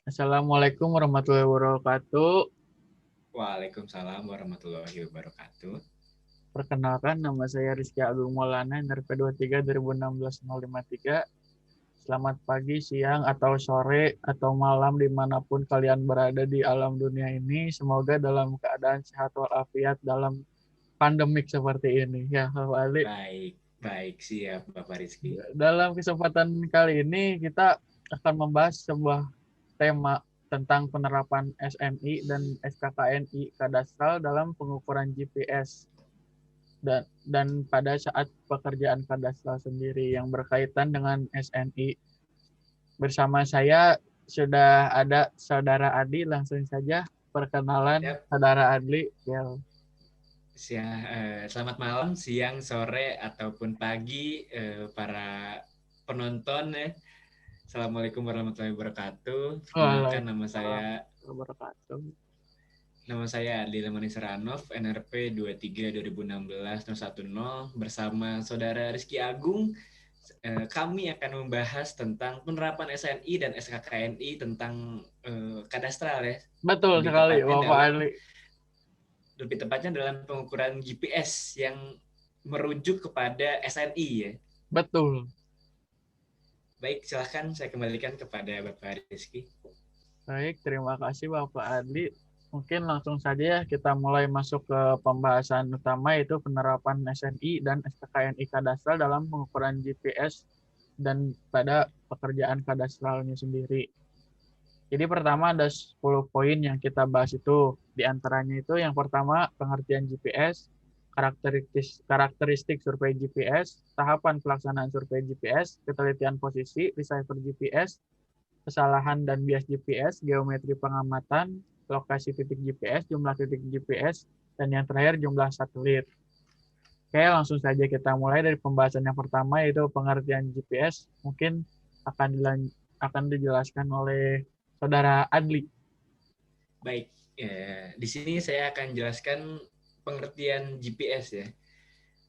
Assalamualaikum warahmatullahi wabarakatuh. Waalaikumsalam warahmatullahi wabarakatuh. Perkenalkan, nama saya Rizky Agung Maulana, NRP 23 2016-053. Selamat pagi, siang, atau sore, atau malam dimanapun kalian berada di alam dunia ini. Semoga dalam keadaan sehat walafiat dalam pandemik seperti ini. Ya, Bapak Ali. Baik, baik, siap Bapak Rizky. Dalam kesempatan kali ini kita akan membahas sebuah tema tentang penerapan SNI dan SKKNI kadastral dalam pengukuran GPS dan pada saat pekerjaan kadastral sendiri yang berkaitan dengan SNI. Bersama saya sudah ada Saudara Adi, langsung saja perkenalan Siap. Saudara Adli. Ya. Selamat malam, siang, sore, ataupun pagi para penonton ya. Assalamualaikum warahmatullahi wabarakatuh. Perkenalkan Waalaikumsalam nama wabarakatuh. saya Adli Lamanis Ranov, NRP 23 2016 010 bersama Saudara Rizky Agung. Kami akan membahas tentang penerapan SNI dan SKKNI tentang kadastral ya. Betul Lebih sekali, tepatnya Bapak dalam Adli. pengukuran GPS yang merujuk kepada SNI ya. Betul. Baik, silahkan saya kembalikan kepada Bapak Rizky. Baik, terima kasih Bapak Adli. Mungkin langsung saja kita mulai masuk ke pembahasan utama, yaitu penerapan SNI dan SKKNI kadastral dalam pengukuran GPS dan pada pekerjaan kadastralnya sendiri. Jadi pertama ada 10 poin yang kita bahas itu. Di antaranya itu yang pertama pengertian GPS, karakteristik survei GPS, tahapan pelaksanaan survei GPS, ketelitian posisi, decipher GPS, kesalahan dan bias GPS, geometri pengamatan, lokasi titik GPS, jumlah titik GPS, dan yang terakhir jumlah satelit. Oke, langsung saja kita mulai dari pembahasan yang pertama, yaitu pengertian GPS. Mungkin akan dijelaskan oleh Saudara Adli. Baik, di sini saya akan jelaskan pengertian GPS ya.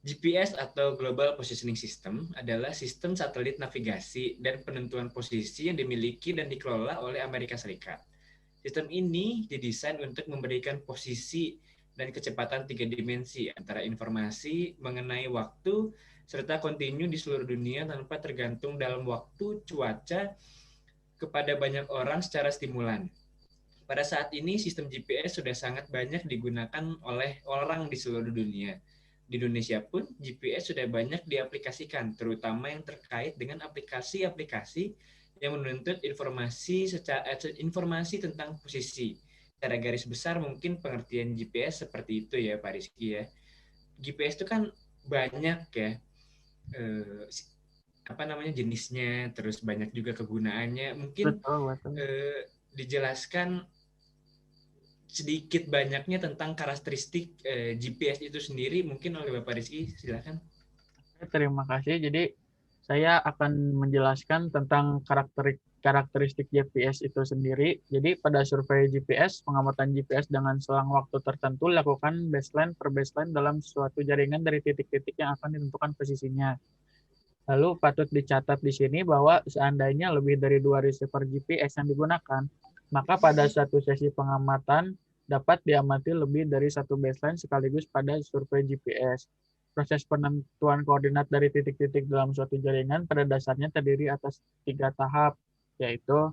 GPS atau Global Positioning System adalah sistem satelit navigasi dan penentuan posisi yang dimiliki dan dikelola oleh Amerika Serikat. Sistem ini didesain untuk memberikan posisi dan kecepatan 3 dimensi antara informasi mengenai waktu serta kontinu di seluruh dunia tanpa tergantung dalam waktu, cuaca, kepada banyak orang secara stimulan. Pada saat ini, sistem GPS sudah sangat banyak digunakan oleh orang di seluruh dunia. Di Indonesia pun, GPS sudah banyak diaplikasikan, terutama yang terkait dengan aplikasi-aplikasi yang menuntut informasi tentang posisi. Secara garis besar, mungkin pengertian GPS seperti itu ya, Pak Rizky ya. GPS itu kan banyak ya, jenisnya, terus banyak juga kegunaannya. Mungkin Betul. dijelaskan sedikit banyaknya tentang karakteristik GPS itu sendiri mungkin oleh Bapak Rizky, silakan. Terima kasih. Jadi saya akan menjelaskan tentang karakteristik GPS itu sendiri. Jadi pada survei GPS, pengamatan GPS dengan selang waktu tertentu lakukan baseline per baseline dalam suatu jaringan dari titik-titik yang akan ditentukan posisinya. Lalu patut dicatat di sini bahwa seandainya lebih dari 2 receiver GPS yang digunakan, maka pada satu sesi pengamatan dapat diamati lebih dari satu baseline sekaligus pada survei GPS. Proses penentuan koordinat dari titik-titik dalam suatu jaringan pada dasarnya terdiri atas 3 tahap, yaitu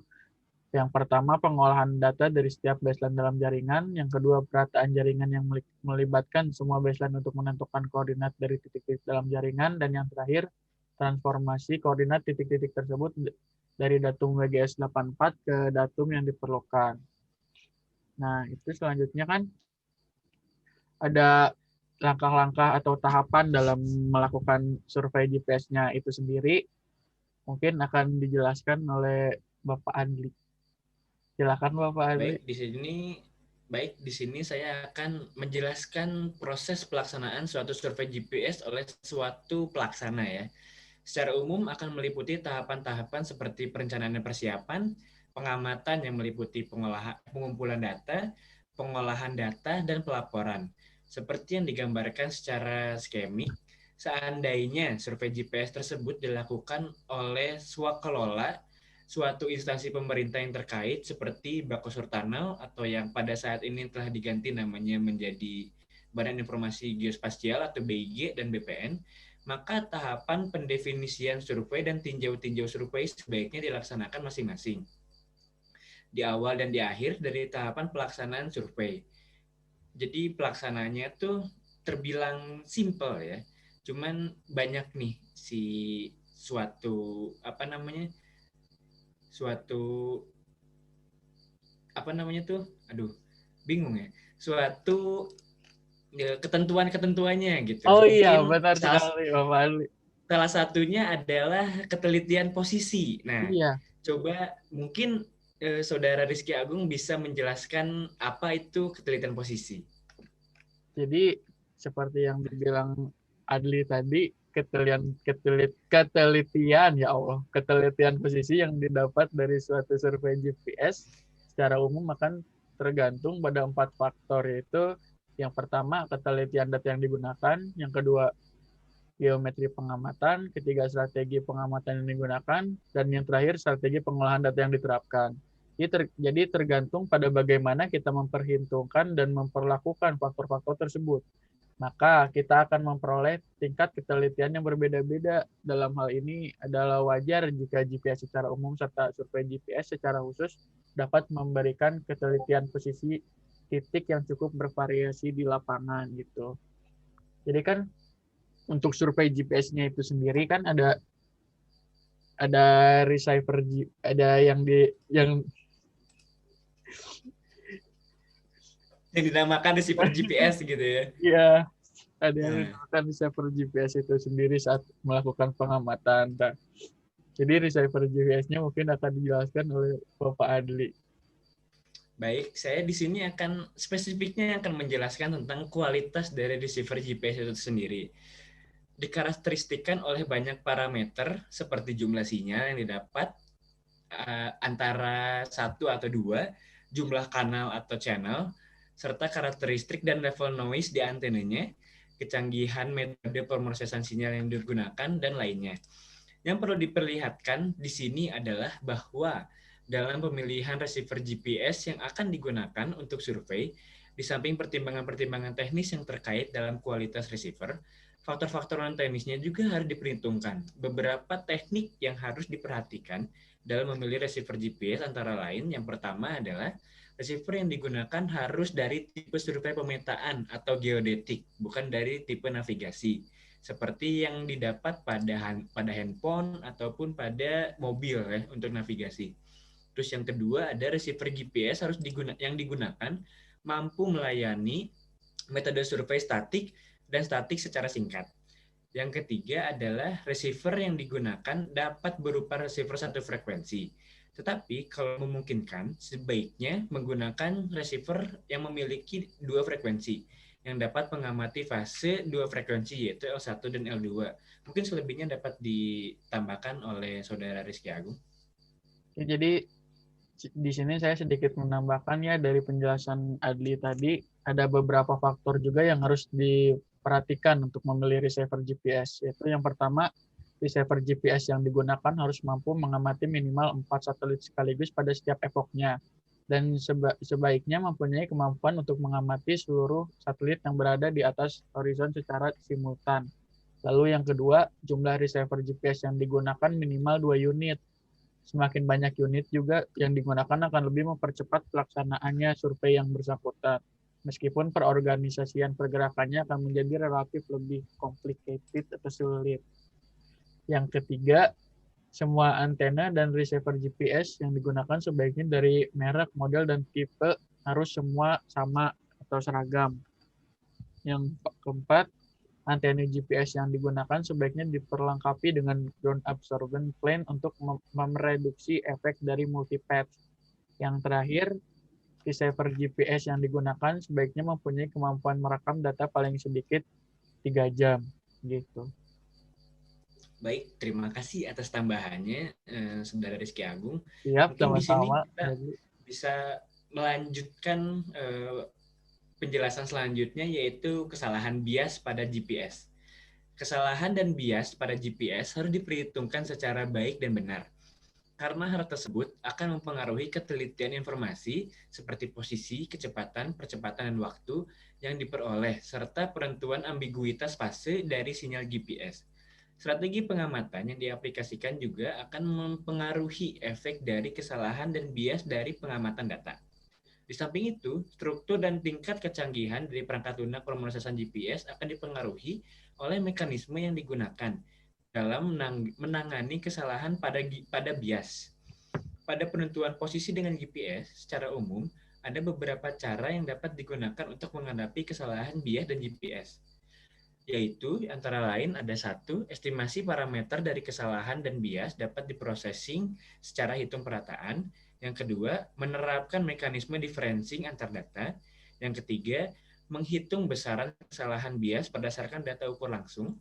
yang pertama pengolahan data dari setiap baseline dalam jaringan, yang kedua perataan jaringan yang melibatkan semua baseline untuk menentukan koordinat dari titik-titik dalam jaringan, dan yang terakhir transformasi koordinat titik-titik tersebut dari datum WGS 84 ke datum yang diperlukan. Nah, itu selanjutnya kan ada langkah-langkah atau tahapan dalam melakukan survei GPS-nya itu sendiri. Mungkin akan dijelaskan oleh Bapak Adli. Silakan Bapak Adli. Baik, di sini saya akan menjelaskan proses pelaksanaan suatu survei GPS oleh suatu pelaksana ya. Secara umum akan meliputi tahapan-tahapan seperti perencanaan dan persiapan, pengamatan yang meliputi pengumpulan data, pengolahan data, dan pelaporan. Seperti yang digambarkan secara skemik, seandainya survei GPS tersebut dilakukan oleh swakelola suatu instansi pemerintah yang terkait seperti Bakosur Tunnel atau yang pada saat ini telah diganti namanya menjadi Badan Informasi Geospasial atau BIG dan BPN, maka tahapan pendefinisian survei dan tinjau-tinjau survei sebaiknya dilaksanakan masing-masing di awal dan di akhir dari tahapan pelaksanaan survei. Jadi pelaksananya tuh terbilang simple ya, cuman banyak nih si suatu suatu apa namanya tuh, aduh bingung ya, suatu ketentuan-ketentuannya gitu. Oh iya, Mungkin benar salah sekali, Bapak Ali. salah satunya adalah ketelitian posisi. Nah, Iya, coba mungkin Saudara Rizky Agung bisa menjelaskan apa itu ketelitian posisi. jadi seperti yang dibilang Adli tadi, ketelitian, ya Allah, ketelitian posisi yang didapat dari suatu survei GPS secara umum akan tergantung pada 4 faktor, yaitu yang pertama ketelitian data yang digunakan, yang kedua geometri pengamatan, ketiga strategi pengamatan yang digunakan, dan yang terakhir strategi pengolahan data yang diterapkan. Jadi tergantung pada bagaimana kita memperhitungkan dan memperlakukan faktor-faktor tersebut. Maka kita akan memperoleh tingkat ketelitian yang berbeda-beda. Dalam hal ini adalah wajar jika GPS secara umum serta survei GPS secara khusus dapat memberikan ketelitian posisi titik yang cukup bervariasi di lapangan gitu. Jadi kan untuk survei GPS-nya itu sendiri kan ada receiver, ada Yang dinamakan receiver GPS gitu ya. ya ada yang Nah, dinamakan receiver GPS itu sendiri saat melakukan pengamatan. Nah, jadi receiver GPS-nya mungkin akan dijelaskan oleh Bapak Adli. baik, saya di sini akan spesifiknya akan menjelaskan tentang kualitas dari receiver GPS itu sendiri. Dikarakteristikan oleh banyak parameter seperti jumlah sinyal yang didapat antara satu atau dua, jumlah kanal atau channel, serta karakteristik dan level noise di antenanya, kecanggihan metode pemrosesan sinyal yang digunakan, dan lainnya. Yang perlu diperlihatkan di sini adalah bahwa dalam pemilihan receiver GPS yang akan digunakan untuk survei, di samping pertimbangan-pertimbangan teknis yang terkait dalam kualitas receiver, faktor-faktor non-teknisnya juga harus diperhitungkan. Beberapa teknik yang harus diperhatikan dalam memilih receiver GPS antara lain, yang pertama adalah receiver yang digunakan harus dari tipe survei pemetaan atau geodetik, bukan dari tipe navigasi seperti yang didapat pada handphone ataupun pada mobil ya untuk navigasi. Terus yang kedua ada receiver GPS yang digunakan mampu melayani metode survei statik dan statik secara singkat. Yang ketiga adalah receiver yang digunakan dapat berupa receiver satu frekuensi. Tetapi kalau memungkinkan, sebaiknya menggunakan receiver yang memiliki dua frekuensi yang dapat mengamati fase dua frekuensi yaitu L1 dan L2. Mungkin selebihnya dapat ditambahkan oleh Saudara Rizky Agung. Jadi di sini saya sedikit menambahkan ya dari penjelasan Adli tadi, ada beberapa faktor juga yang harus diperhatikan untuk memilih receiver GPS. Yaitu yang pertama, receiver GPS yang digunakan harus mampu mengamati minimal 4 satelit sekaligus pada setiap epochnya. Dan sebaiknya mempunyai kemampuan untuk mengamati seluruh satelit yang berada di atas horizon secara simultan. Lalu yang kedua, jumlah receiver GPS yang digunakan minimal 2 unit. Semakin banyak unit juga yang digunakan akan lebih mempercepat pelaksanaannya survei yang bersangkutan. Meskipun perorganisasian pergerakannya akan menjadi relatif lebih complicated atau sulit. Yang ketiga, semua antena dan receiver GPS yang digunakan sebaiknya dari merek, model, dan tipe harus semua sama atau seragam. Yang keempat, antena GPS yang digunakan sebaiknya diperlengkapi dengan ground absorbent plane untuk mereduksi efek dari multipath. Yang terakhir, receiver GPS yang digunakan sebaiknya mempunyai kemampuan merekam data paling sedikit 3 jam. Gitu. Baik, terima kasih atas tambahannya, Saudara Rizky Agung. Siap, Mungkin di sini sama-sama. kita bisa melanjutkan penjelasan selanjutnya, yaitu kesalahan bias pada GPS. Kesalahan dan bias pada GPS harus diperhitungkan secara baik dan benar. karena hal tersebut akan mempengaruhi ketelitian informasi seperti posisi, kecepatan, percepatan, dan waktu yang diperoleh, serta penentuan ambiguitas fase dari sinyal GPS. Strategi pengamatan yang diaplikasikan juga akan mempengaruhi efek dari kesalahan dan bias dari pengamatan data. Di samping itu, struktur dan tingkat kecanggihan dari perangkat lunak pemrosesan GPS akan dipengaruhi oleh mekanisme yang digunakan dalam menangani kesalahan pada bias. Pada penentuan posisi dengan GPS, secara umum, ada beberapa cara yang dapat digunakan untuk menghadapi kesalahan bias dan GPS, yaitu antara lain ada satu, estimasi parameter dari kesalahan dan bias dapat diprosesing secara hitung perataan. Yang kedua, menerapkan mekanisme differencing antar data. Yang ketiga, menghitung besaran kesalahan bias berdasarkan data ukur langsung.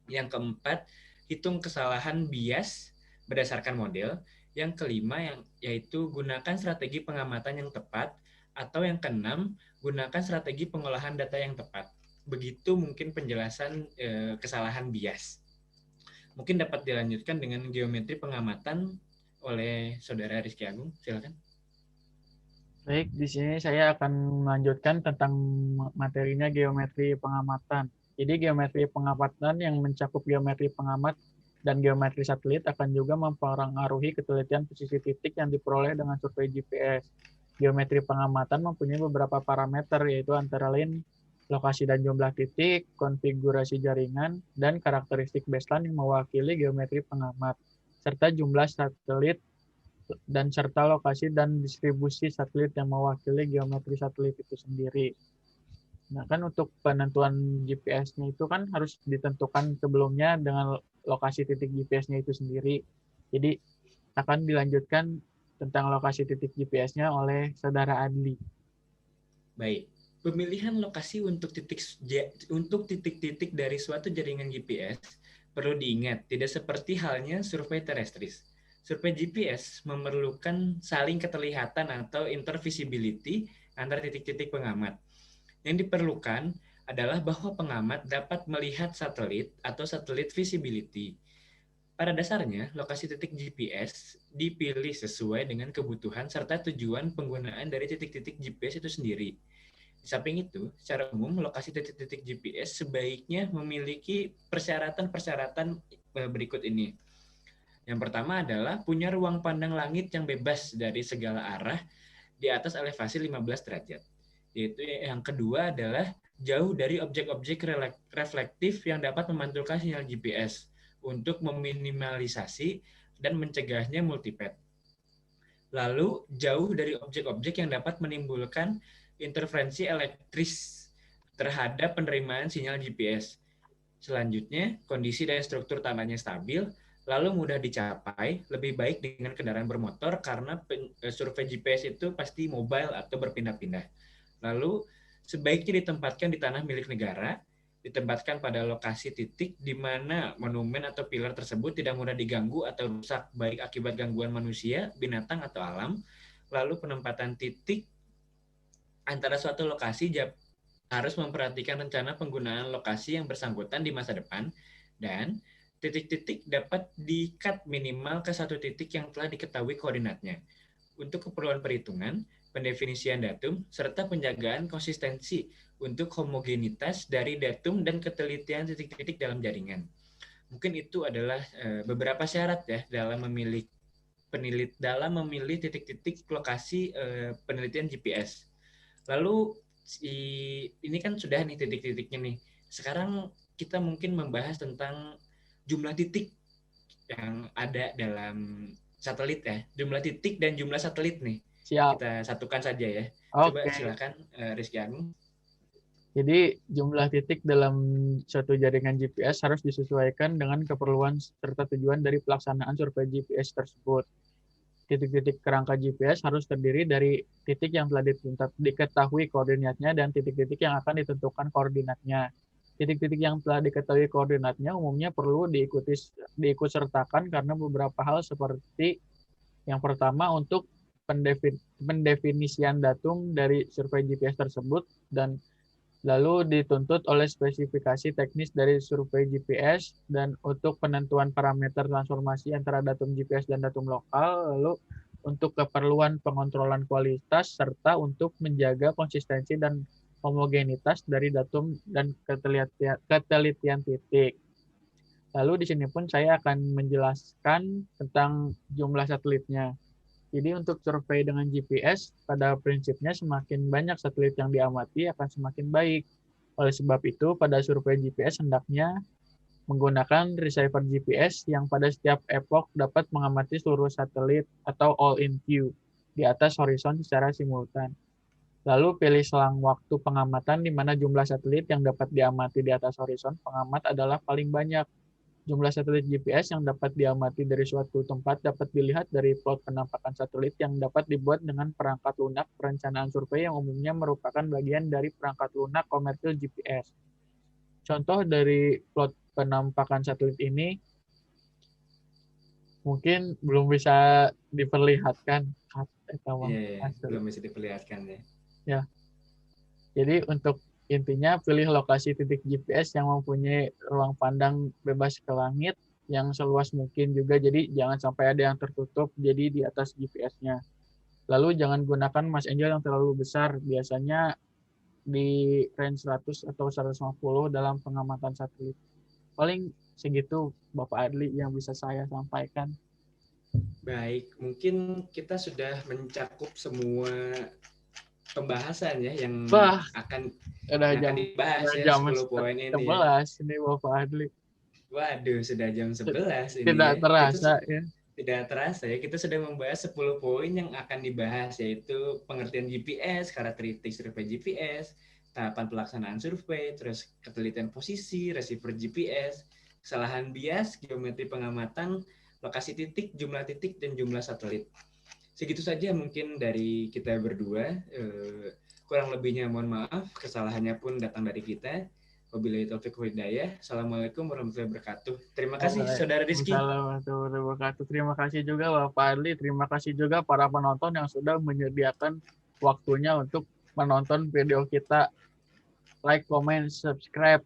Yang keempat, hitung kesalahan bias berdasarkan model. Yang kelima, yaitu gunakan strategi pengamatan yang tepat. Atau yang keenam, gunakan strategi pengolahan data yang tepat. Begitu mungkin penjelasan kesalahan bias. Mungkin dapat dilanjutkan dengan geometri pengamatan oleh Saudara Rizky Agung. Silakan. Baik, di sini saya akan melanjutkan tentang materinya geometri pengamatan. Jadi geometri pengamatan yang mencakup geometri pengamat dan geometri satelit akan juga mempengaruhi ketelitian posisi titik yang diperoleh dengan survei GPS. Geometri pengamatan mempunyai beberapa parameter, yaitu antara lain lokasi dan jumlah titik, konfigurasi jaringan, dan karakteristik baseline yang mewakili geometri pengamat, serta jumlah satelit dan serta lokasi dan distribusi satelit yang mewakili geometri satelit itu sendiri. Nah, kan untuk penentuan GPS-nya itu kan harus ditentukan sebelumnya dengan lokasi titik GPS-nya itu sendiri. Jadi akan dilanjutkan tentang lokasi titik GPS-nya oleh Saudara Adli. Baik, pemilihan lokasi untuk titik-titik dari suatu jaringan GPS perlu diingat, tidak seperti halnya survei terestris. Survei GPS memerlukan saling keterlihatan atau intervisibility antara titik-titik pengamat. Yang diperlukan adalah bahwa pengamat dapat melihat satelit atau satelit visibility. Pada dasarnya, lokasi titik GPS dipilih sesuai dengan kebutuhan serta tujuan penggunaan dari titik-titik GPS itu sendiri. Di samping itu, secara umum, lokasi titik-titik GPS sebaiknya memiliki persyaratan-persyaratan berikut ini. Yang pertama adalah punya ruang pandang langit yang bebas dari segala arah di atas elevasi 15 derajat. Yaitu yang kedua adalah jauh dari objek-objek reflektif yang dapat memantulkan sinyal GPS untuk meminimalisasi dan mencegahnya multipath. Lalu jauh dari objek-objek yang dapat menimbulkan interferensi elektris terhadap penerimaan sinyal GPS. Selanjutnya, kondisi dan struktur tanahnya stabil, lalu mudah dicapai, lebih baik dengan kendaraan bermotor karena survei GPS itu pasti mobile atau berpindah-pindah. Lalu, sebaiknya ditempatkan di tanah milik negara, ditempatkan pada lokasi titik di mana monumen atau pilar tersebut tidak mudah diganggu atau rusak, baik akibat gangguan manusia, binatang, atau alam. Lalu penempatan titik antara suatu lokasi harus memperhatikan rencana penggunaan lokasi yang bersangkutan di masa depan, dan titik-titik dapat di-cut minimal ke satu titik yang telah diketahui koordinatnya. Untuk keperluan perhitungan, pendefinisian datum, serta penjagaan konsistensi untuk homogenitas dari datum dan ketelitian titik-titik dalam jaringan. Mungkin itu adalah beberapa syarat ya dalam memilih titik-titik lokasi penelitian GPS. Lalu ini kan sudah nih titik-titiknya nih. Sekarang kita mungkin membahas tentang jumlah titik yang ada dalam satelit ya. Jumlah titik dan jumlah satelit nih. Siap. Kita satukan saja ya. Oke. Coba silakan Rizky Agung. Jadi jumlah titik dalam suatu jaringan GPS harus disesuaikan dengan keperluan serta tujuan dari pelaksanaan survei GPS tersebut. Titik-titik kerangka GPS harus terdiri dari titik yang telah diketahui koordinatnya dan titik-titik yang akan ditentukan koordinatnya. Titik-titik yang telah diketahui koordinatnya umumnya perlu diikut sertakan karena beberapa hal seperti yang pertama untuk pendefinisian datum dari survei GPS tersebut, dan Lalu dituntut oleh spesifikasi teknis dari survei GPS dan untuk penentuan parameter transformasi antara datum GPS dan datum lokal, lalu untuk keperluan pengontrolan kualitas serta untuk menjaga konsistensi dan homogenitas dari datum dan ketelitian titik. Lalu di sini pun saya akan menjelaskan tentang jumlah satelitnya. Jadi untuk survei dengan GPS, pada prinsipnya semakin banyak satelit yang diamati akan semakin baik. Oleh sebab itu, pada survei GPS hendaknya menggunakan receiver GPS yang pada setiap epoch dapat mengamati seluruh satelit atau all-in view di atas horizon secara simultan. Lalu pilih selang waktu pengamatan di mana jumlah satelit yang dapat diamati di atas horizon pengamat adalah paling banyak. Jumlah satelit GPS yang dapat diamati dari suatu tempat dapat dilihat dari plot penampakan satelit yang dapat dibuat dengan perangkat lunak perencanaan survei yang umumnya merupakan bagian dari perangkat lunak komersil GPS. Contoh dari plot penampakan satelit ini mungkin belum bisa diperlihatkan. Belum bisa diperlihatkan ya. Ya, jadi untuk intinya pilih lokasi titik GPS yang mempunyai ruang pandang bebas ke langit yang seluas mungkin juga, jadi jangan sampai ada yang tertutup jadi di atas GPS-nya. Lalu jangan gunakan mass angle yang terlalu besar, biasanya di range 100 atau 150 dalam pengamatan satelit. Paling segitu Bapak Adli yang bisa saya sampaikan. Baik, mungkin kita sudah mencakup semua pembahasan ya yang akan dibahas ya 10 poin ini. 11 ini Bapak Adli. Waduh, sudah jam 11 ini. Tidak terasa ya. Tidak terasa ya, kita sudah membahas 10 poin yang akan dibahas, yaitu pengertian GPS, karakteristik survei GPS, tahapan pelaksanaan survei, terus ketelitian posisi, receiver GPS, kesalahan bias, geometri pengamatan, lokasi titik, jumlah titik, dan jumlah satelit. Segitu saja mungkin dari kita berdua. Kurang lebihnya mohon maaf, kesalahannya pun datang dari kita. Wabillahi taufiq wal hidayah. Assalamualaikum warahmatullahi wabarakatuh. Terima kasih Saudara Rizky. Terima kasih juga Bapak Adli. Terima kasih juga para penonton yang sudah menyediakan waktunya untuk menonton video kita. Like, comment, subscribe.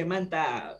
Mantap.